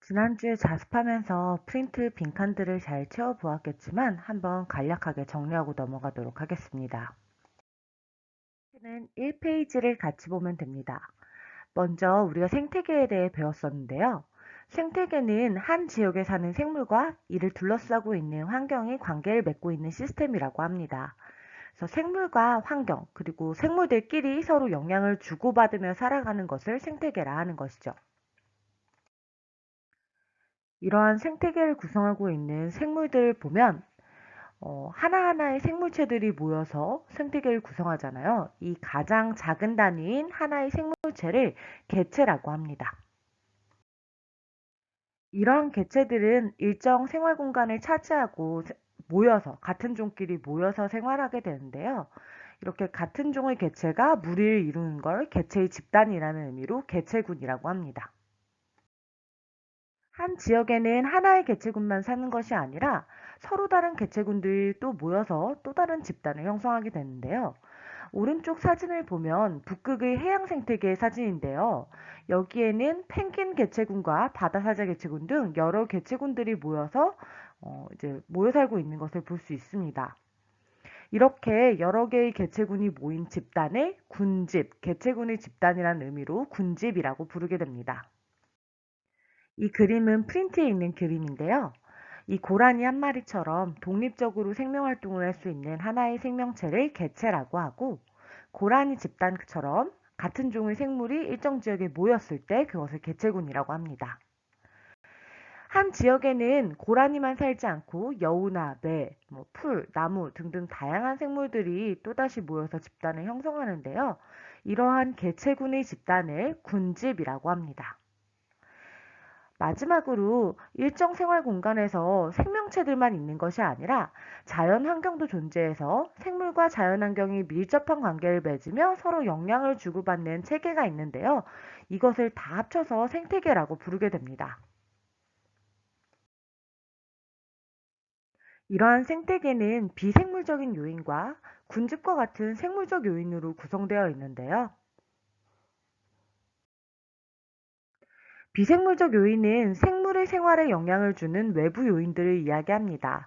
지난주에 자습하면서 프린트 빈칸들을 잘 채워보았겠지만 한번 간략하게 정리하고 넘어가도록 하겠습니다. 는 1페이지를 같이 보면 됩니다. 먼저 우리가 생태계에 대해 배웠었는데요. 생태계는 한 지역에 사는 생물과 이를 둘러싸고 있는 환경이 관계를 맺고 있는 시스템이라고 합니다. 그래서 생물과 환경, 그리고 생물들끼리 서로 영향을 주고받으며 살아가는 것을 생태계라 하는 것이죠. 이러한 생태계를 구성하고 있는 생물들 보면 하나하나의 생물체들이 모여서 생태계를 구성하잖아요. 이 가장 작은 단위인 하나의 생물체를 개체라고 합니다. 이러한 개체들은 일정 생활 공간을 차지하고 모여서 같은 종끼리 모여서 생활하게 되는데요. 이렇게 같은 종의 개체가 무리를 이루는 걸 개체의 집단이라는 의미로 개체군이라고 합니다. 한 지역에는 하나의 개체군만 사는 것이 아니라 서로 다른 개체군들이 또 모여서 또 다른 집단을 형성하게 되는데요. 오른쪽 사진을 보면 북극의 해양 생태계의 사진인데요. 여기에는 펭귄 개체군과 바다사자 개체군 등 여러 개체군들이 모여서 이제 모여 살고 있는 것을 볼 수 있습니다. 이렇게 여러 개의 개체군이 모인 집단을 군집, 개체군의 집단이라는 의미로 군집이라고 부르게 됩니다. 이 그림은 프린트에 있는 그림인데요. 이 고라니 한 마리처럼 독립적으로 생명활동을 할 수 있는 하나의 생명체를 개체라고 하고, 고라니 집단처럼 같은 종의 생물이 일정 지역에 모였을 때 그것을 개체군이라고 합니다. 한 지역에는 고라니만 살지 않고 여우나 매, 풀, 나무 등등 다양한 생물들이 또다시 모여서 집단을 형성하는데요. 이러한 개체군의 집단을 군집이라고 합니다. 마지막으로 일정 생활 공간에서 생명체들만 있는 것이 아니라 자연 환경도 존재해서 생물과 자연 환경이 밀접한 관계를 맺으며 서로 영향을 주고받는 체계가 있는데요. 이것을 다 합쳐서 생태계라고 부르게 됩니다. 이러한 생태계는 비생물적인 요인과 군집과 같은 생물적 요인으로 구성되어 있는데요. 비생물적 요인은 생물의 생활에 영향을 주는 외부 요인들을 이야기합니다.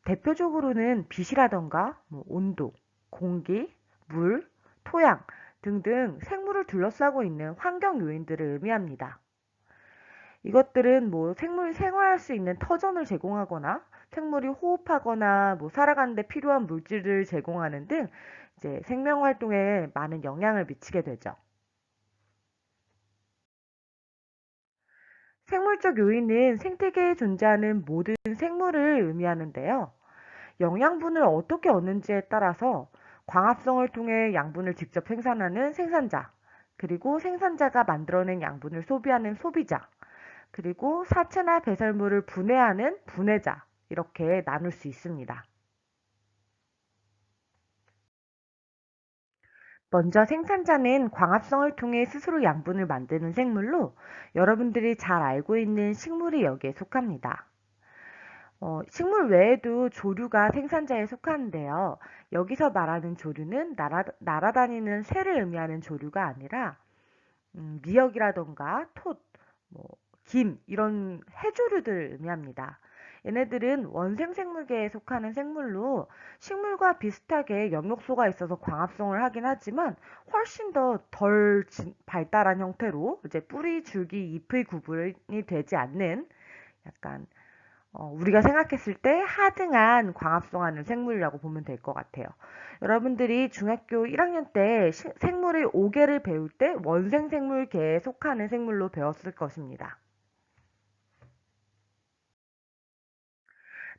대표적으로는 빛이라던가 온도, 공기, 물, 토양 등등 생물을 둘러싸고 있는 환경 요인들을 의미합니다. 이것들은 생물이 생활할 수 있는 터전을 제공하거나 생물이 호흡하거나 살아가는 데 필요한 물질을 제공하는 등 이제 생명 활동에 많은 영향을 미치게 되죠. 생물적 요인은 생태계에 존재하는 모든 생물을 의미하는데요. 영양분을 어떻게 얻는지에 따라서 광합성을 통해 양분을 직접 생산하는 생산자, 그리고 생산자가 만들어낸 양분을 소비하는 소비자, 그리고 사체나 배설물을 분해하는 분해자, 이렇게 나눌 수 있습니다. 먼저 생산자는 광합성을 통해 스스로 양분을 만드는 생물로 여러분들이 잘 알고 있는 식물이 여기에 속합니다. 식물 외에도 조류가 생산자에 속하는데요. 여기서 말하는 조류는 날아다니는 새를 의미하는 조류가 아니라 미역이라던가 톳, 뭐, 김 이런 해조류들을 의미합니다. 얘네들은 원생생물계에 속하는 생물로 식물과 비슷하게 엽록소가 있어서 광합성을 하긴 하지만 훨씬 더 덜 발달한 형태로 이제 뿌리, 줄기, 잎의 구분이 되지 않는 약간 우리가 생각했을 때 하등한 광합성하는 생물이라고 보면 될 것 같아요. 여러분들이 중학교 1학년 때 생물의 5개를 배울 때 원생생물계에 속하는 생물로 배웠을 것입니다.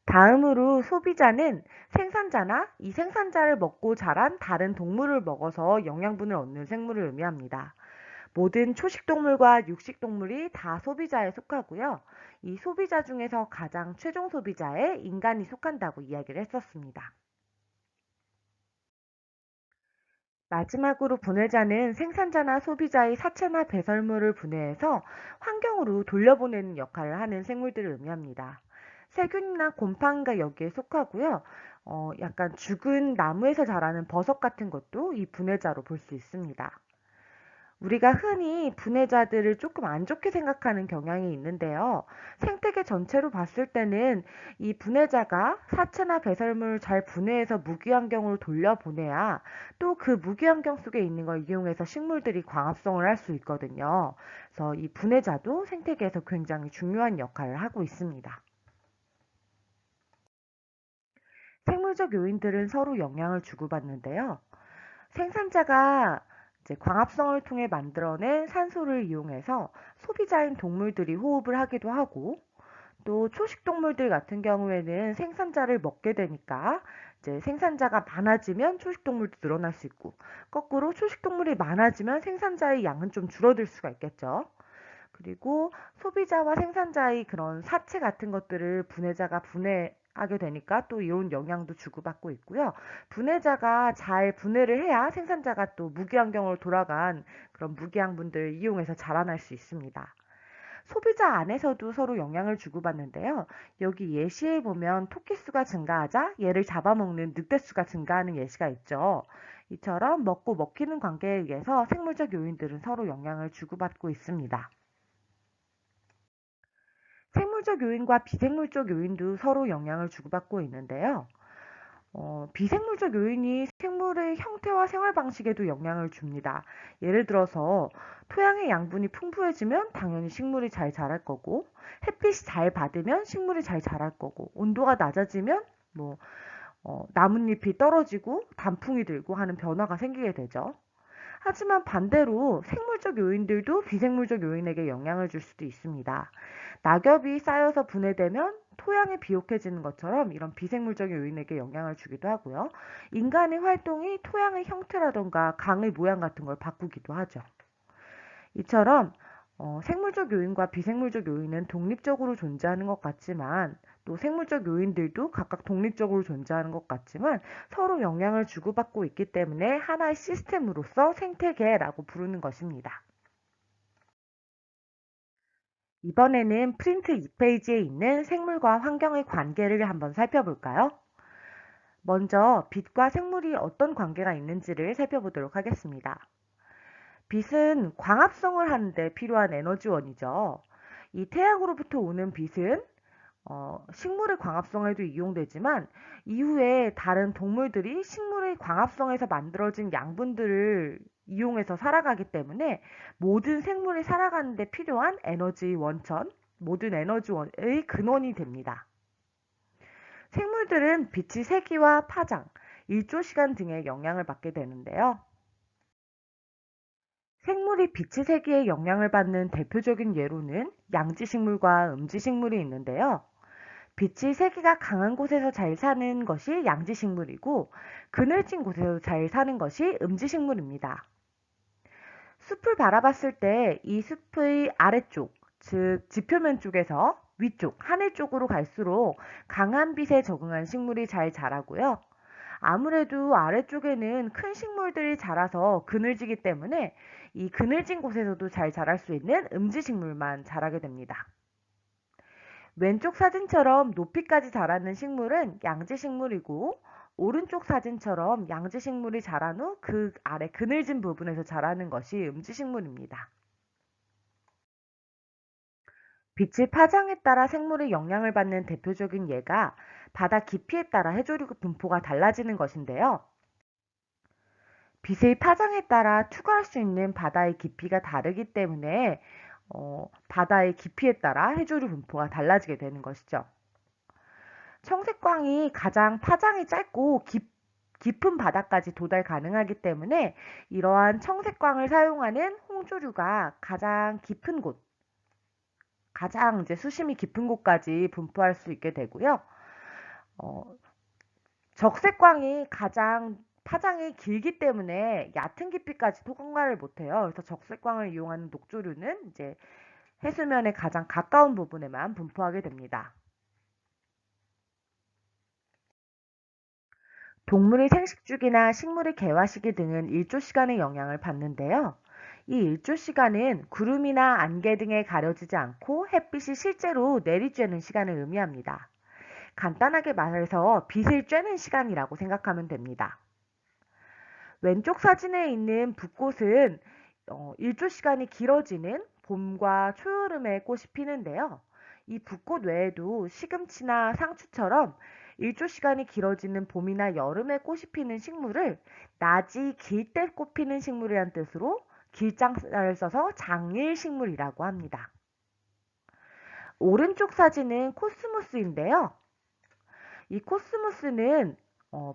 다음으로 소비자는 생산자나 이 생산자를 먹고 자란 다른 동물을 먹어서 영양분을 얻는 생물을 의미합니다. 모든 초식동물과 육식동물이 다 소비자에 속하고요. 이 소비자 중에서 가장 최종 소비자에 인간이 속한다고 이야기를 했었습니다. 마지막으로 분해자는 생산자나 소비자의 사체나 배설물을 분해해서 환경으로 돌려보내는 역할을 하는 생물들을 의미합니다. 세균이나 곰팡이가 여기에 속하고요. 약간 죽은 나무에서 자라는 버섯 같은 것도 이 분해자로 볼 수 있습니다. 우리가 흔히 분해자들을 조금 안 좋게 생각하는 경향이 있는데요. 생태계 전체로 봤을 때는 이 분해자가 사체나 배설물을 잘 분해해서 무기환경으로 돌려보내야 또 그 무기환경 속에 있는 걸 이용해서 식물들이 광합성을 할 수 있거든요. 그래서 이 분해자도 생태계에서 굉장히 중요한 역할을 하고 있습니다. 생물적 요인들은 서로 영향을 주고받는데요. 생산자가 이제 광합성을 통해 만들어낸 산소를 이용해서 소비자인 동물들이 호흡을 하기도 하고, 또 초식 동물들 같은 경우에는 생산자를 먹게 되니까 이제 생산자가 많아지면 초식 동물도 늘어날 수 있고, 거꾸로 초식 동물이 많아지면 생산자의 양은 좀 줄어들 수가 있겠죠. 그리고 소비자와 생산자의 그런 사체 같은 것들을 분해자가 분해하게 되니까 또 이런 영향도 주고받고 있고요. 분해자가 잘 분해를 해야 생산자가 또 무기환경으로 돌아간 그런 무기양분들을 이용해서 자라날 수 있습니다. 소비자 안에서도 서로 영향을 주고받는데요. 여기 예시에 보면 토끼 수가 증가하자 얘를 잡아먹는 늑대 수가 증가하는 예시가 있죠. 이처럼 먹고 먹히는 관계에 의해서 생물적 요인들은 서로 영향을 주고받고 있습니다. 생물적 요인과 비생물적 요인도 서로 영향을 주고받고 있는데요. 비생물적 요인이 생물의 형태와 생활 방식에도 영향을 줍니다. 예를 들어서 토양의 양분이 풍부해지면 당연히 식물이 잘 자랄 거고, 햇빛이 잘 받으면 식물이 잘 자랄 거고, 온도가 낮아지면 뭐 나뭇잎이 떨어지고 단풍이 들고 하는 변화가 생기게 되죠. 하지만 반대로 생물적 요인들도 비생물적 요인에게 영향을 줄 수도 있습니다. 낙엽이 쌓여서 분해되면 토양이 비옥해지는 것처럼 이런 비생물적 요인에게 영향을 주기도 하고요. 인간의 활동이 토양의 형태라던가 강의 모양 같은 걸 바꾸기도 하죠. 이처럼 생물적 요인과 비생물적 요인은 독립적으로 존재하는 것 같지만, 또 생물적 요인들도 각각 독립적으로 존재하는 것 같지만 서로 영향을 주고받고 있기 때문에 하나의 시스템으로서 생태계라고 부르는 것입니다. 이번에는 프린트 2페이지에 있는 생물과 환경의 관계를 한번 살펴볼까요? 먼저 빛과 생물이 어떤 관계가 있는지를 살펴보도록 하겠습니다. 빛은 광합성을 하는데 필요한 에너지원이죠. 이 태양으로부터 오는 빛은 식물의 광합성에도 이용되지만 이후에 다른 동물들이 식물의 광합성에서 만들어진 양분들을 이용해서 살아가기 때문에 모든 생물이 살아가는 데 필요한 에너지 원천, 모든 에너지원의 근원이 됩니다. 생물들은 빛의 세기와 파장, 일조 시간 등의 영향을 받게 되는데요. 생물이 빛의 세기에 영향을 받는 대표적인 예로는 양지식물과 음지식물이 있는데요. 빛의 세기가 강한 곳에서 잘 사는 것이 양지식물이고, 그늘진 곳에서 잘 사는 것이 음지식물입니다. 숲을 바라봤을 때 이 숲의 아래쪽, 즉 지표면 쪽에서 위쪽, 하늘 쪽으로 갈수록 강한 빛에 적응한 식물이 잘 자라고요. 아무래도 아래쪽에는 큰 식물들이 자라서 그늘지기 때문에 이 그늘진 곳에서도 잘 자랄 수 있는 음지식물만 자라게 됩니다. 왼쪽 사진처럼 높이까지 자라는 식물은 양지식물이고, 오른쪽 사진처럼 양지식물이 자란 후 그 아래 그늘진 부분에서 자라는 것이 음지식물입니다. 빛의 파장에 따라 생물의 영향을 받는 대표적인 예가 바다 깊이에 따라 해조류 분포가 달라지는 것인데요. 빛의 파장에 따라 투과할 수 있는 바다의 깊이가 다르기 때문에 바다의 깊이에 따라 해조류 분포가 달라지게 되는 것이죠. 청색광이 가장 파장이 짧고 깊은 바다까지 도달 가능하기 때문에 이러한 청색광을 사용하는 홍조류가 가장 깊은 곳, 가장 이제 수심이 깊은 곳까지 분포할 수 있게 되고요. 어, 적색광이 가장 파장이 길기 때문에 얕은 깊이까지 통과를 못해요. 그래서 적색광을 이용하는 녹조류는 이제 해수면에 가장 가까운 부분에만 분포하게 됩니다. 동물의 생식주기나 식물의 개화 시기 등은 일조 시간의 영향을 받는데요. 이 일조 시간은 구름이나 안개 등에 가려지지 않고 햇빛이 실제로 내리쬐는 시간을 의미합니다. 간단하게 말해서 빛을 쬐는 시간이라고 생각하면 됩니다. 왼쪽 사진에 있는 붓꽃은 일조 시간이 길어지는 봄과 초여름에 꽃이 피는데요. 이 붓꽃 외에도 시금치나 상추처럼 일조 시간이 길어지는 봄이나 여름에 꽃이 피는 식물을 낮이 길 때 꽃 피는 식물이란 뜻으로 길장자를 써서 장일식물이라고 합니다. 오른쪽 사진은 코스모스인데요. 이 코스모스는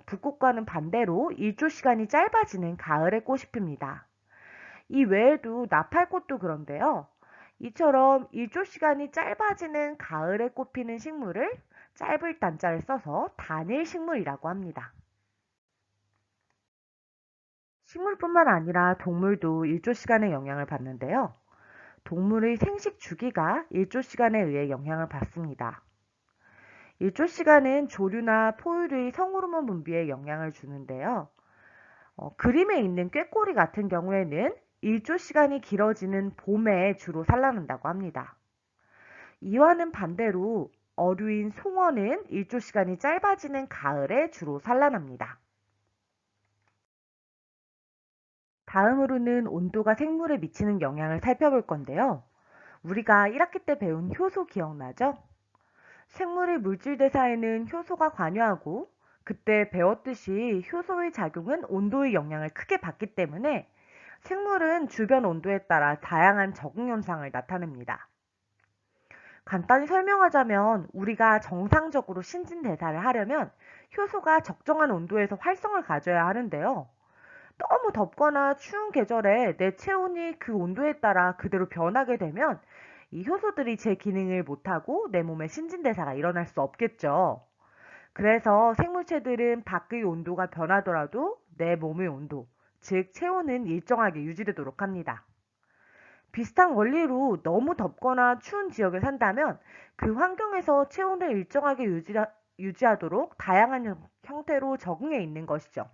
붓꽃과는 반대로 일조 시간이 짧아지는 가을에 꽃이 핍니다. 이 외에도 나팔꽃도 그런데요. 이처럼 일조 시간이 짧아지는 가을에 꽃 피는 식물을 짧을 단자를 써서 단일식물이라고 합니다. 식물뿐만 아니라 동물도 일조 시간의 영향을 받는데요. 동물의 생식 주기가 일조 시간에 의해 영향을 받습니다. 일조 시간은 조류나 포유류의 성호르몬 분비에 영향을 주는데요. 그림에 있는 꾀꼬리 같은 경우에는 일조 시간이 길어지는 봄에 주로 산란한다고 합니다. 이와는 반대로 어류인 송어는 일조 시간이 짧아지는 가을에 주로 산란합니다. 다음으로는 온도가 생물에 미치는 영향을 살펴볼 건데요. 우리가 1학기 때 배운 효소 기억나죠? 생물의 물질 대사에는 효소가 관여하고 그때 배웠듯이 효소의 작용은 온도의 영향을 크게 받기 때문에 생물은 주변 온도에 따라 다양한 적응 현상을 나타냅니다. 간단히 설명하자면 우리가 정상적으로 신진대사를 하려면 효소가 적정한 온도에서 활성을 가져야 하는데요. 너무 덥거나 추운 계절에 내 체온이 그 온도에 따라 그대로 변하게 되면 이 효소들이 제 기능을 못하고 내 몸의 신진대사가 일어날 수 없겠죠. 그래서 생물체들은 밖의 온도가 변하더라도 내 몸의 온도, 즉 체온은 일정하게 유지되도록 합니다. 비슷한 원리로 너무 덥거나 추운 지역에 산다면 그 환경에서 체온을 일정하게 유지하도록 다양한 형태로 적응해 있는 것이죠.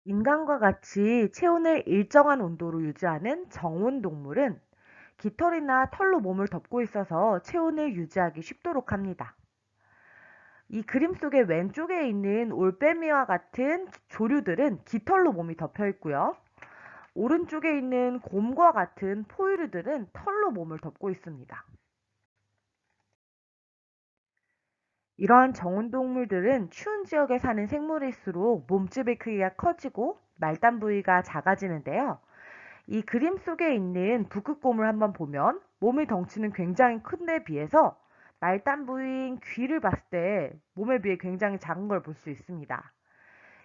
인간과 같이 체온을 일정한 온도로 유지하는 정온 동물은 깃털이나 털로 몸을 덮고 있어서 체온을 유지하기 쉽도록 합니다. 이 그림 속의 왼쪽에 있는 올빼미와 같은 조류들은 깃털로 몸이 덮여 있고요. 오른쪽에 있는 곰과 같은 포유류들은 털로 몸을 덮고 있습니다. 이러한 정온동물들은 추운 지역에 사는 생물일수록 몸집의 크기가 커지고 말단 부위가 작아지는데요. 이 그림 속에 있는 북극곰을 한번 보면 몸의 덩치는 굉장히 큰 데 비해서 말단 부위인 귀를 봤을 때 몸에 비해 굉장히 작은 걸 볼 수 있습니다.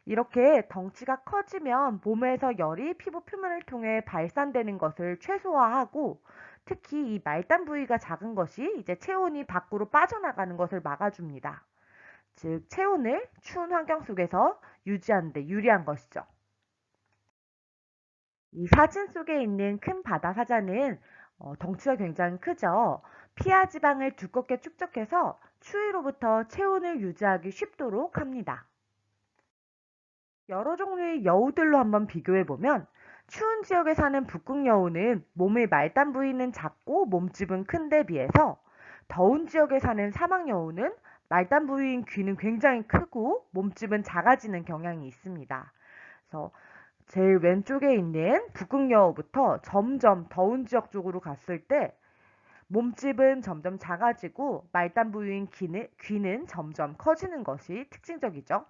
이렇게 덩치가 커지면 몸에서 열이 피부 표면을 통해 발산되는 것을 최소화하고 특히 이 말단 부위가 작은 것이 이제 체온이 밖으로 빠져나가는 것을 막아줍니다. 즉 체온을 추운 환경 속에서 유지하는 데 유리한 것이죠. 이 사진 속에 있는 큰 바다 사자는 덩치가 굉장히 크죠. 피하 지방을 두껍게 축적해서 추위로부터 체온을 유지하기 쉽도록 합니다. 여러 종류의 여우들로 한번 비교해보면 추운 지역에 사는 북극여우는 몸의 말단 부위는 작고 몸집은 큰 데 비해서 더운 지역에 사는 사막여우는 말단 부위인 귀는 굉장히 크고 몸집은 작아지는 경향이 있습니다. 그래서 제일 왼쪽에 있는 북극여우부터 점점 더운 지역 쪽으로 갔을 때 몸집은 점점 작아지고 말단 부위인 귀는 점점 커지는 것이 특징적이죠.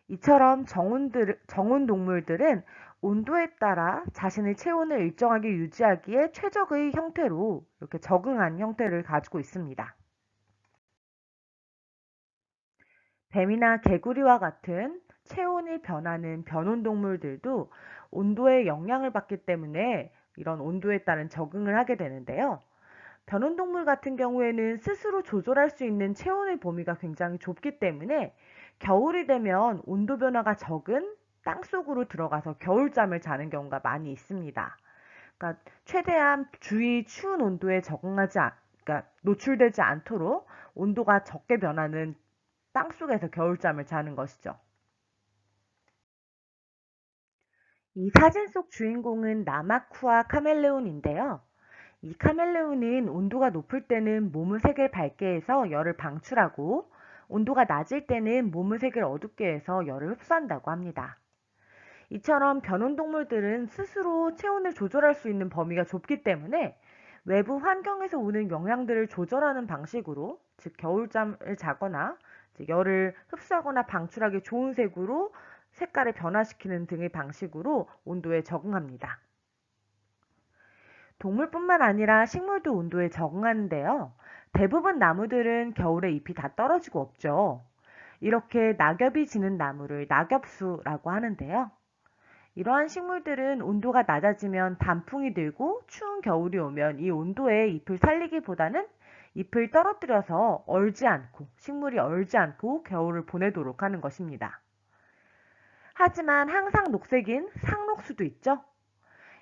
이처럼 정온 동물들은 온도에 따라 자신의 체온을 일정하게 유지하기에 최적의 형태로 이렇게 적응한 형태를 가지고 있습니다. 뱀이나 개구리와 같은 체온이 변하는 변온 동물들도 온도에 영향을 받기 때문에 이런 온도에 따른 적응을 하게 되는데요. 변온 동물 같은 경우에는 스스로 조절할 수 있는 체온의 범위가 굉장히 좁기 때문에 겨울이 되면 온도 변화가 적은 땅속으로 들어가서 겨울잠을 자는 경우가 많이 있습니다. 그러니까 최대한 주위 추운 온도에 그러니까 노출되지 않도록 온도가 적게 변하는 땅속에서 겨울잠을 자는 것이죠. 이 사진 속 주인공은 나마쿠아 카멜레온인데요. 이 카멜레온은 온도가 높을 때는 몸의 색을 밝게 해서 열을 방출하고 온도가 낮을 때는 몸의 색을 어둡게 해서 열을 흡수한다고 합니다. 이처럼 변온동물들은 스스로 체온을 조절할 수 있는 범위가 좁기 때문에 외부 환경에서 오는 영향들을 조절하는 방식으로, 즉 겨울잠을 자거나 열을 흡수하거나 방출하기 좋은 색으로 색깔을 변화시키는 등의 방식으로 온도에 적응합니다. 동물뿐만 아니라 식물도 온도에 적응하는데요. 대부분 나무들은 겨울에 잎이 다 떨어지고 없죠. 이렇게 낙엽이 지는 나무를 낙엽수라고 하는데요. 이러한 식물들은 온도가 낮아지면 단풍이 들고 추운 겨울이 오면 이 온도에 잎을 살리기보다는 잎을 떨어뜨려서 식물이 얼지 않고 겨울을 보내도록 하는 것입니다. 하지만 항상 녹색인 상록수도 있죠.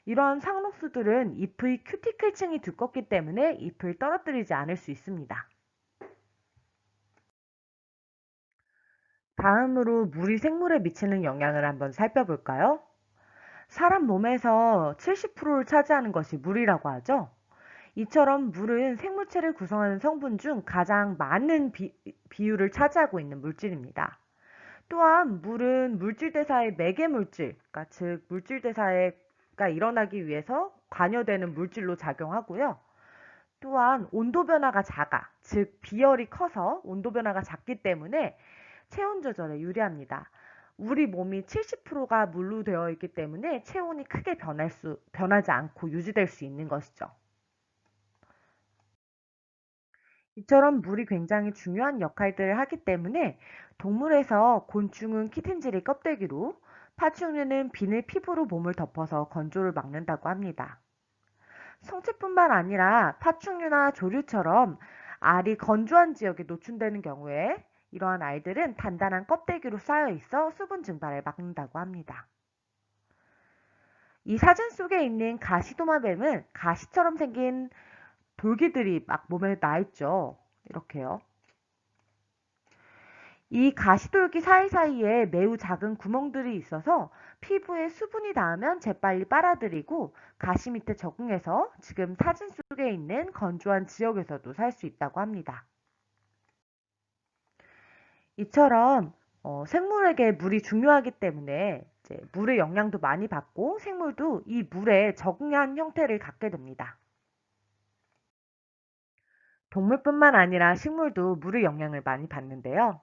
이런 상록수들은 잎의 큐티클층이 두껍기 때문에 잎을 떨어뜨리지 않을 수 있습니다. 다음으로 물이 생물에 미치는 영향을 한번 살펴볼까요? 사람 몸에서 70%를 차지하는 것이 물이라고 하죠. 이처럼 물은 생물체를 구성하는 성분 중 가장 많은 비율을 차지하고 있는 물질입니다. 또한 물은 물질 대사의 매개 물질, 그러니까 즉 물질 대사가 일어나기 위해서 관여되는 물질로 작용하고요. 또한 온도 변화가 즉 비열이 커서 온도 변화가 작기 때문에 체온 조절에 유리합니다. 우리 몸이 70%가 물로 되어 있기 때문에 체온이 크게 변하지 않고 유지될 수 있는 것이죠. 이처럼 물이 굉장히 중요한 역할들을 하기 때문에 동물에서 곤충은 키튼질의 껍데기로, 파충류는 비늘 피부로 몸을 덮어서 건조를 막는다고 합니다. 성체뿐만 아니라 파충류나 조류처럼 알이 건조한 지역에 노출되는 경우에 이러한 알들은 단단한 껍데기로 쌓여 있어 수분 증발을 막는다고 합니다. 이 사진 속에 있는 가시도마뱀은 가시처럼 생긴 돌기들이 막 몸에 나 있죠. 이렇게요. 이 가시돌기 사이사이에 매우 작은 구멍들이 있어서 피부에 수분이 닿으면 재빨리 빨아들이고 가시 밑에 적응해서 지금 사진 속에 있는 건조한 지역에서도 살 수 있다고 합니다. 이처럼 생물에게 물이 중요하기 때문에 물의 영향도 많이 받고 생물도 이 물에 적응한 형태를 갖게 됩니다. 동물뿐만 아니라 식물도 물의 영향을 많이 받는데요.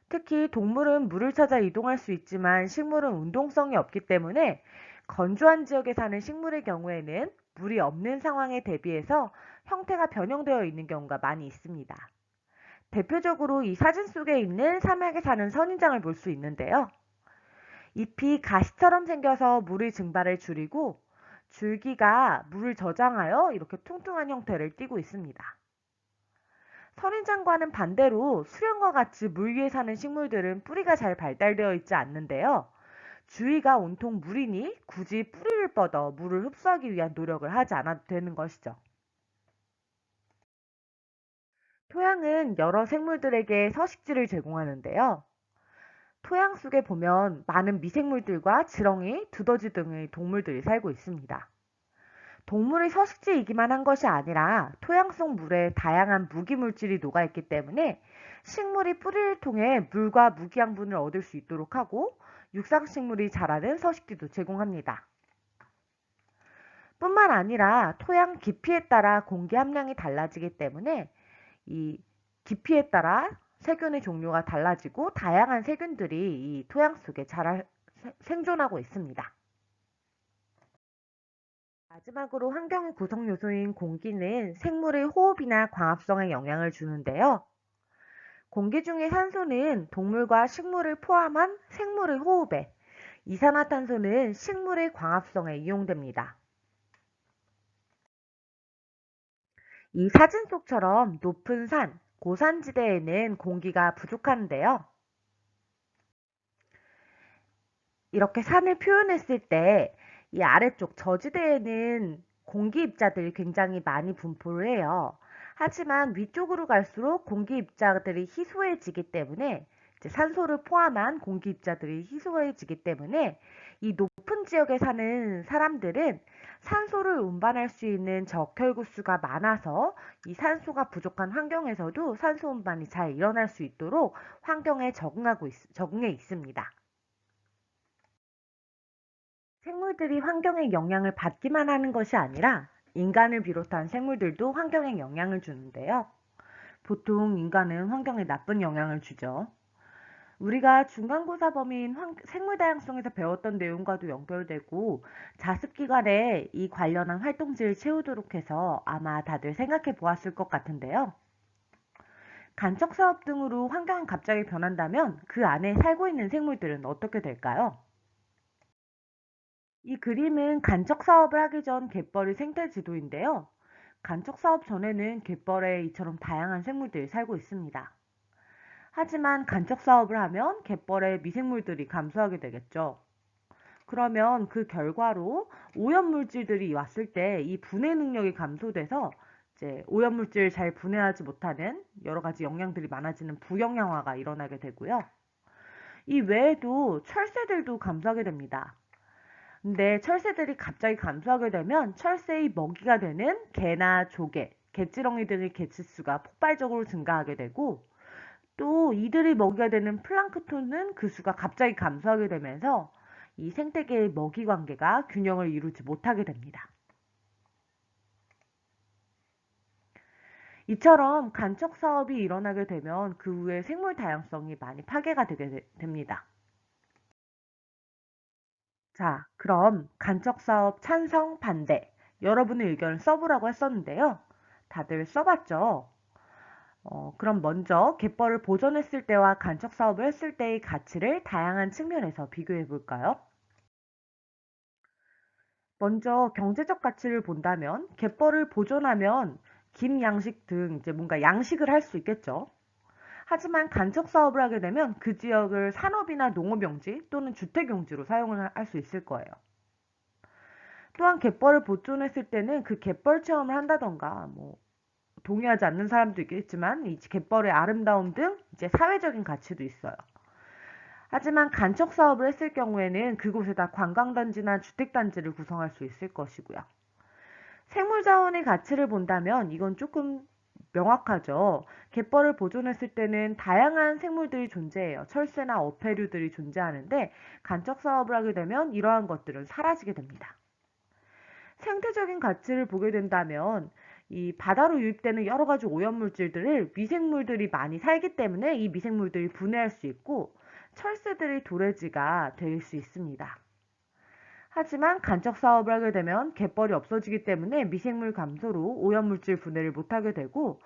특히 동물은 물을 찾아 이동할 수 있지만 식물은 운동성이 없기 때문에 건조한 지역에 사는 식물의 경우에는 물이 없는 상황에 대비해서 형태가 변형되어 있는 경우가 많이 있습니다. 대표적으로 이 사진 속에 있는 사막에 사는 선인장을 볼 수 있는데요. 잎이 가시처럼 생겨서 물의 증발을 줄이고 줄기가 물을 저장하여 이렇게 퉁퉁한 형태를 띠고 있습니다. 선인장과는 반대로 수령과 같이 물 위에 사는 식물들은 뿌리가 잘 발달되어 있지 않는데요. 주위가 온통 물이니 굳이 뿌리를 뻗어 물을 흡수하기 위한 노력을 하지 않아도 되는 것이죠. 토양은 여러 생물들에게 서식지를 제공하는데요. 토양 속에 보면 많은 미생물들과 지렁이, 두더지 등의 동물들이 살고 있습니다. 동물의 서식지이기만 한 것이 아니라 토양 속 물에 다양한 무기물질이 녹아있기 때문에 식물이 뿌리를 통해 물과 무기양분을 얻을 수 있도록 하고 육상식물이 자라는 서식지도 제공합니다. 뿐만 아니라 토양 깊이에 따라 공기 함량이 달라지기 때문에 이 깊이에 따라 세균의 종류가 달라지고 다양한 세균들이 이 토양 속에 생존하고 있습니다. 마지막으로 환경의 구성 요소인 공기는 생물의 호흡이나 광합성에 영향을 주는데요. 공기 중의 산소는 동물과 식물을 포함한 생물의 호흡에, 이산화탄소는 식물의 광합성에 이용됩니다. 이 사진 속처럼 높은 산, 고산지대에는 공기가 부족한데요. 이렇게 산을 표현했을 때 이 아래쪽 저지대에는 공기 입자들이 굉장히 많이 분포를 해요. 하지만 위쪽으로 갈수록 공기 입자들이 희소해지기 때문에 산소를 포함한 공기 입자들이 희소해지기 때문에 이 높은 지역에 사는 사람들은 산소를 운반할 수 있는 적혈구수가 많아서 이 산소가 부족한 환경에서도 산소 운반이 잘 일어날 수 있도록 환경에 적응해 있습니다. 생물들이 환경의 영향을 받기만 하는 것이 아니라 인간을 비롯한 생물들도 환경에 영향을 주는데요. 보통 인간은 환경에 나쁜 영향을 주죠. 우리가 중간고사 범위인 생물 다양성에서 배웠던 내용과도 연결되고 자습기간에 이 관련한 활동지를 채우도록 해서 아마 다들 생각해 보았을 것 같은데요. 간척 사업 등으로 환경이 갑자기 변한다면 그 안에 살고 있는 생물들은 어떻게 될까요? 이 그림은 간척 사업을 하기 전 갯벌의 생태 지도인데요. 간척 사업 전에는 갯벌에 이처럼 다양한 생물들이 살고 있습니다. 하지만 간척 사업을 하면 갯벌의 미생물들이 감소하게 되겠죠. 그러면 그 결과로 오염물질들이 왔을 때 이 분해 능력이 감소돼서 이제 오염물질을 잘 분해하지 못하는 여러 가지 영향들이 많아지는 부영양화가 일어나게 되고요. 이 외에도 철새들도 감소하게 됩니다. 근데 철새들이 갑자기 감소하게 되면 철새의 먹이가 되는 개나 조개, 개지렁이 등의 개체수가 폭발적으로 증가하게 되고 또 이들이 먹이가 되는 플랑크톤은 그 수가 갑자기 감소하게 되면서 이 생태계의 먹이 관계가 균형을 이루지 못하게 됩니다. 이처럼 간척 사업이 일어나게 되면 그 후에 생물 다양성이 많이 파괴가 되게 됩니다. 자, 그럼 간척 사업 찬성, 반대 여러분의 의견을 써보라고 했었는데요. 다들 써봤죠? 그럼 먼저 갯벌을 보존했을 때와 간척 사업을 했을 때의 가치를 다양한 측면에서 비교해 볼까요? 먼저 경제적 가치를 본다면 갯벌을 보존하면 김 양식 등 이제 뭔가 양식을 할 수 있겠죠. 하지만 간척 사업을 하게 되면 그 지역을 산업이나 농업용지 또는 주택용지로 사용을 할 수 있을 거예요. 또한 갯벌을 보존했을 때는 그 갯벌 체험을 한다던가 뭐 동의하지 않는 사람도 있겠지만 이 갯벌의 아름다움 등 이제 사회적인 가치도 있어요. 하지만 간척 사업을 했을 경우에는 그곳에다 관광단지나 주택단지를 구성할 수 있을 것이고요. 생물자원의 가치를 본다면 이건 조금 명확하죠. 갯벌을 보존했을 때는 다양한 생물들이 존재해요. 철새나 어패류들이 존재하는데 간척 사업을 하게 되면 이러한 것들은 사라지게 됩니다. 생태적인 가치를 보게 된다면 이 바다로 유입되는 여러 가지 오염물질들을 미생물들이 많이 살기 때문에 이 미생물들이 분해할 수 있고 철새들의 도래지가 될 수 있습니다. 하지만 간척 사업을 하게 되면 갯벌이 없어지기 때문에 미생물 감소로 오염물질 분해를 못하게 되고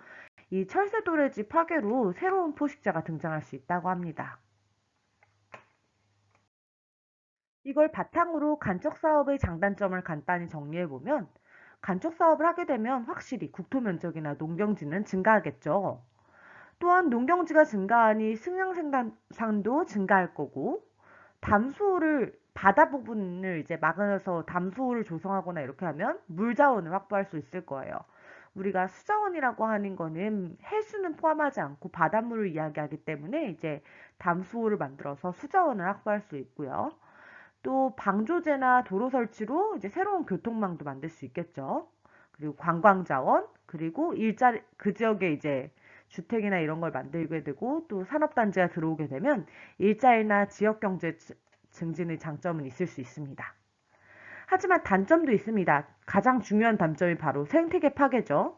이 철새 도래지 파괴로 새로운 포식자가 등장할 수 있다고 합니다. 이걸 바탕으로 간척 사업의 장단점을 간단히 정리해보면 간척 사업을 하게 되면 확실히 국토 면적이나 농경지는 증가하겠죠. 또한 농경지가 증가하니 승양 생산도 증가할 거고 담수호를 바다 부분을 이제 막아서 담수호를 조성하거나 이렇게 하면 물 자원을 확보할 수 있을 거예요. 우리가 수자원이라고 하는 거는 해수는 포함하지 않고 바닷물을 이야기하기 때문에 이제 담수호를 만들어서 수자원을 확보할 수 있고요. 또 방조제나 도로 설치로 이제 새로운 교통망도 만들 수 있겠죠. 그리고 관광 자원, 그리고 일자리 그 지역에 이제 주택이나 이런 걸 만들게 되고 또 산업단지가 들어오게 되면 일자리나 지역 경제 증진의 장점은 있을 수 있습니다. 하지만 단점도 있습니다. 가장 중요한 단점이 바로 생태계 파괴죠.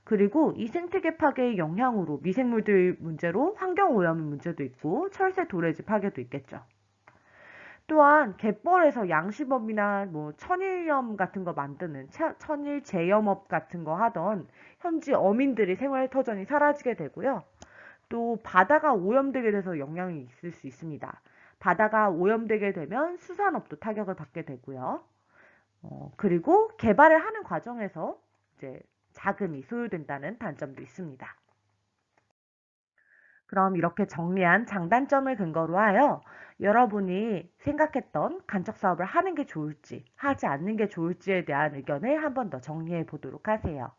그리고 이 생태계 파괴의 영향으로 미생물들 문제로 환경오염 문제도 있고 철새 도래지 파괴도 있겠죠. 또한 갯벌에서 양식업이나 뭐 천일염 같은 거 만드는 천일제염업 같은 거 하던 현지 어민들의 생활 터전이 사라지게 되고요. 또 바다가 오염되게 돼서 영향이 있을 수 있습니다. 바다가 오염되게 되면 수산업도 타격을 받게 되고요. 그리고 개발을 하는 과정에서 이제 자금이 소요된다는 단점도 있습니다. 그럼 이렇게 정리한 장단점을 근거로 하여 여러분이 생각했던 간척 사업을 하는 게 좋을지 하지 않는 게 좋을지에 대한 의견을 한 번 더 정리해 보도록 하세요.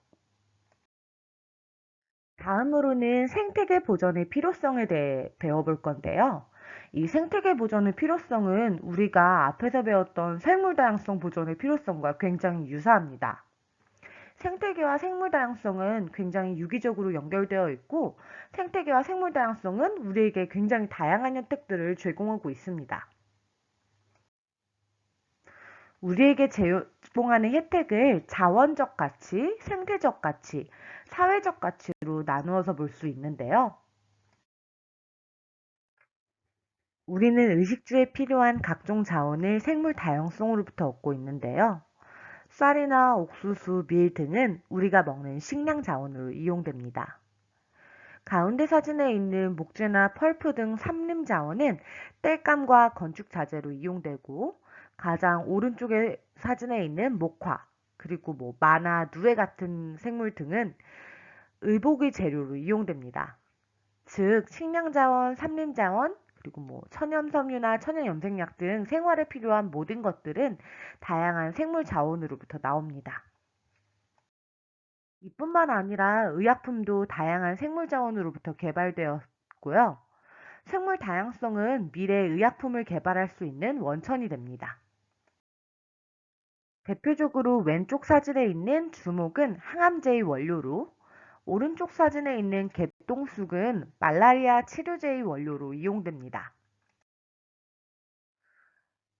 다음으로는 생태계 보전의 필요성에 대해 배워볼 건데요. 이 생태계 보존의 필요성은 우리가 앞에서 배웠던 생물 다양성 보존의 필요성과 굉장히 유사합니다. 생태계와 생물 다양성은 굉장히 유기적으로 연결되어 있고, 생태계와 생물 다양성은 우리에게 굉장히 다양한 혜택들을 제공하고 있습니다. 우리에게 제공하는 혜택을 자원적 가치, 생태적 가치, 사회적 가치로 나누어서 볼 수 있는데요. 우리는 의식주에 필요한 각종 자원을 생물 다양성으로부터 얻고 있는데요. 쌀이나 옥수수, 밀 등은 우리가 먹는 식량 자원으로 이용됩니다. 가운데 사진에 있는 목재나 펄프 등 삼림 자원은 땔감과 건축 자재로 이용되고, 가장 오른쪽에 사진에 있는 목화, 그리고 마나, 누에 같은 생물 등은 의복의 재료로 이용됩니다. 즉, 식량 자원, 삼림 자원, 그리고 천연 섬유나 천연 염색약 등 생활에 필요한 모든 것들은 다양한 생물 자원으로부터 나옵니다. 이뿐만 아니라 의약품도 다양한 생물 자원으로부터 개발되었고요. 생물 다양성은 미래 의약품을 개발할 수 있는 원천이 됩니다. 대표적으로 왼쪽 사진에 있는 주목은 항암제의 원료로, 오른쪽 사진에 있는 개똥쑥은 말라리아 치료제의 원료로 이용됩니다.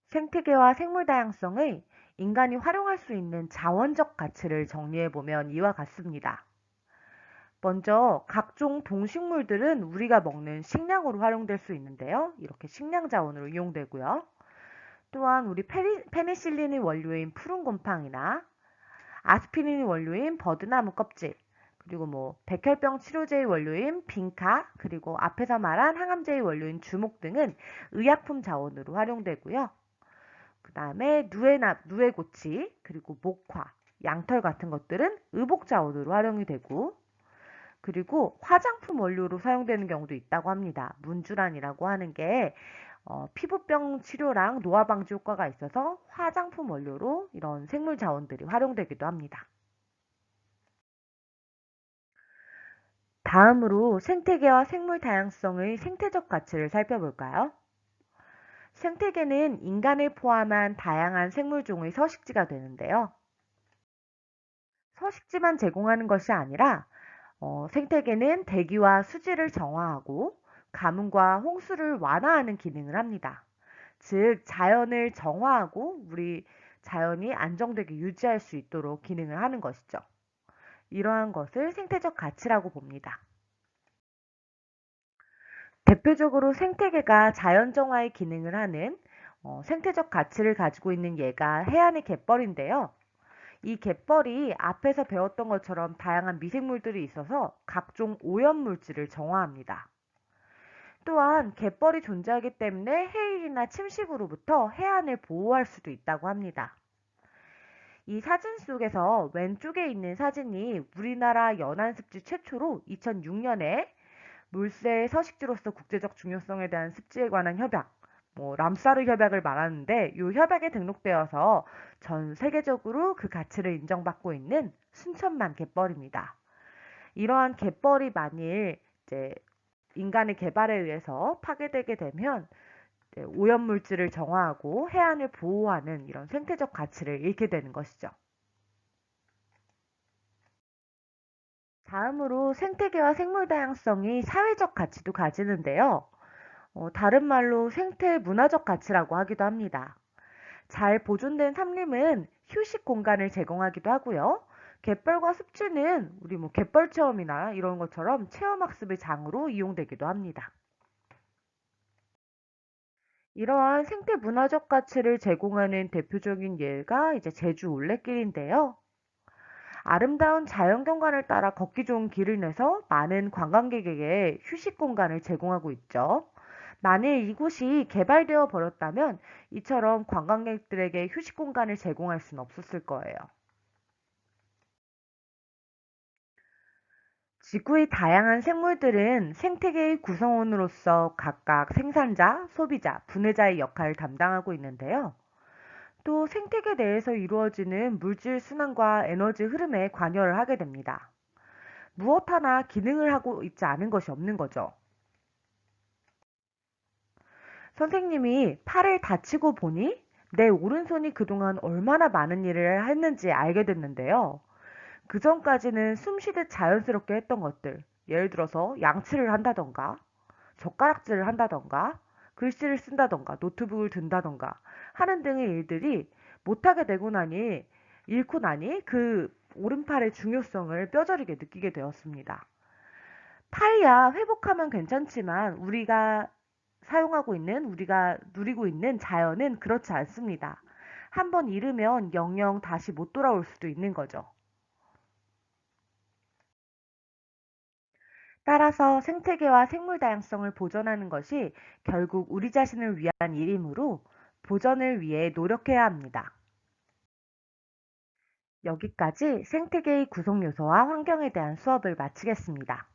생태계와 생물 다양성의 인간이 활용할 수 있는 자원적 가치를 정리해보면 이와 같습니다. 먼저 각종 동식물들은 우리가 먹는 식량으로 활용될 수 있는데요. 이렇게 식량 자원으로 이용되고요. 또한 우리 페니실린의 원료인 푸른 곰팡이나 아스피린의 원료인 버드나무 껍질, 그리고 백혈병 치료제의 원료인 빈카, 그리고 앞에서 말한 항암제의 원료인 주목 등은 의약품 자원으로 활용되고요. 그 다음에 누에고치, 그리고 목화, 양털 같은 것들은 의복 자원으로 활용이 되고, 그리고 화장품 원료로 사용되는 경우도 있다고 합니다. 문주란이라고 하는 게 피부병 치료랑 노화 방지 효과가 있어서 화장품 원료로 이런 생물 자원들이 활용되기도 합니다. 다음으로 생태계와 생물 다양성의 생태적 가치를 살펴볼까요? 생태계는 인간을 포함한 다양한 생물종의 서식지가 되는데요. 서식지만 제공하는 것이 아니라 생태계는 대기와 수질을 정화하고 가뭄과 홍수를 완화하는 기능을 합니다. 즉, 자연을 정화하고 우리 자연이 안정되게 유지할 수 있도록 기능을 하는 것이죠. 이러한 것을 생태적 가치라고 봅니다. 대표적으로 생태계가 자연 정화의 기능을 하는 생태적 가치를 가지고 있는 예가 해안의 갯벌인데요. 이 갯벌이 앞에서 배웠던 것처럼 다양한 미생물들이 있어서 각종 오염물질을 정화합니다. 또한 갯벌이 존재하기 때문에 해일이나 침식으로부터 해안을 보호할 수도 있다고 합니다. 이 사진 속에서 왼쪽에 있는 사진이 우리나라 연안습지 최초로 2006년에 물새 서식지로서 국제적 중요성에 대한 습지에 관한 협약, 람사르 협약을 말하는데, 이 협약에 등록되어서 전 세계적으로 그 가치를 인정받고 있는 순천만 갯벌입니다. 이러한 갯벌이 만일 이제 인간의 개발에 의해서 파괴되게 되면 오염물질을 정화하고 해안을 보호하는 이런 생태적 가치를 잃게 되는 것이죠. 다음으로 생태계와 생물 다양성이 사회적 가치도 가지는데요. 다른 말로 생태 문화적 가치라고 하기도 합니다. 잘 보존된 삼림은 휴식 공간을 제공하기도 하고요. 갯벌과 습지는 우리 갯벌 체험이나 이런 것처럼 체험학습의 장으로 이용되기도 합니다. 이러한 생태 문화적 가치를 제공하는 대표적인 예가 이제 제주 올레길인데요. 아름다운 자연 경관을 따라 걷기 좋은 길을 내서 많은 관광객에게 휴식 공간을 제공하고 있죠. 만일 이곳이 개발되어 버렸다면 이처럼 관광객들에게 휴식 공간을 제공할 수는 없었을 거예요. 지구의 다양한 생물들은 생태계의 구성원으로서 각각 생산자, 소비자, 분해자의 역할을 담당하고 있는데요. 또 생태계 내에서 이루어지는 물질 순환과 에너지 흐름에 관여를 하게 됩니다. 무엇 하나 기능을 하고 있지 않은 것이 없는 거죠. 선생님이 팔을 다치고 보니 내 오른손이 그동안 얼마나 많은 일을 했는지 알게 됐는데요. 그 전까지는 숨 쉬듯 자연스럽게 했던 것들, 예를 들어서 양치를 한다던가, 젓가락질을 한다던가, 글씨를 쓴다던가, 노트북을 든다던가 하는 등의 일들이 못하게 되고 나니, 잃고 나니 그 오른팔의 중요성을 뼈저리게 느끼게 되었습니다. 팔이야 회복하면 괜찮지만 우리가 누리고 있는 자연은 그렇지 않습니다. 한번 잃으면 영영 다시 못 돌아올 수도 있는 거죠. 따라서 생태계와 생물 다양성을 보존하는 것이 결국 우리 자신을 위한 일이므로 보전을 위해 노력해야 합니다. 여기까지 생태계의 구성 요소와 환경에 대한 수업을 마치겠습니다.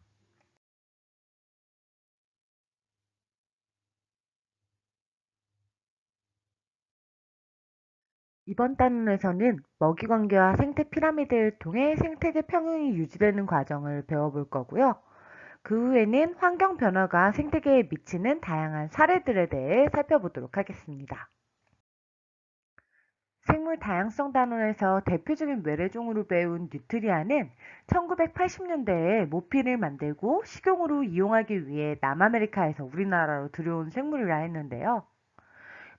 이번 단원에서는 먹이 관계와 생태 피라미드를 통해 생태계 평형이 유지되는 과정을 배워볼 거고요. 그 후에는 환경 변화가 생태계에 미치는 다양한 사례들에 대해 살펴보도록 하겠습니다. 생물 다양성 단원에서 대표적인 외래종으로 배운 뉴트리아는 1980년대에 모피를 만들고 식용으로 이용하기 위해 남아메리카에서 우리나라로 들여온 생물이라 했는데요.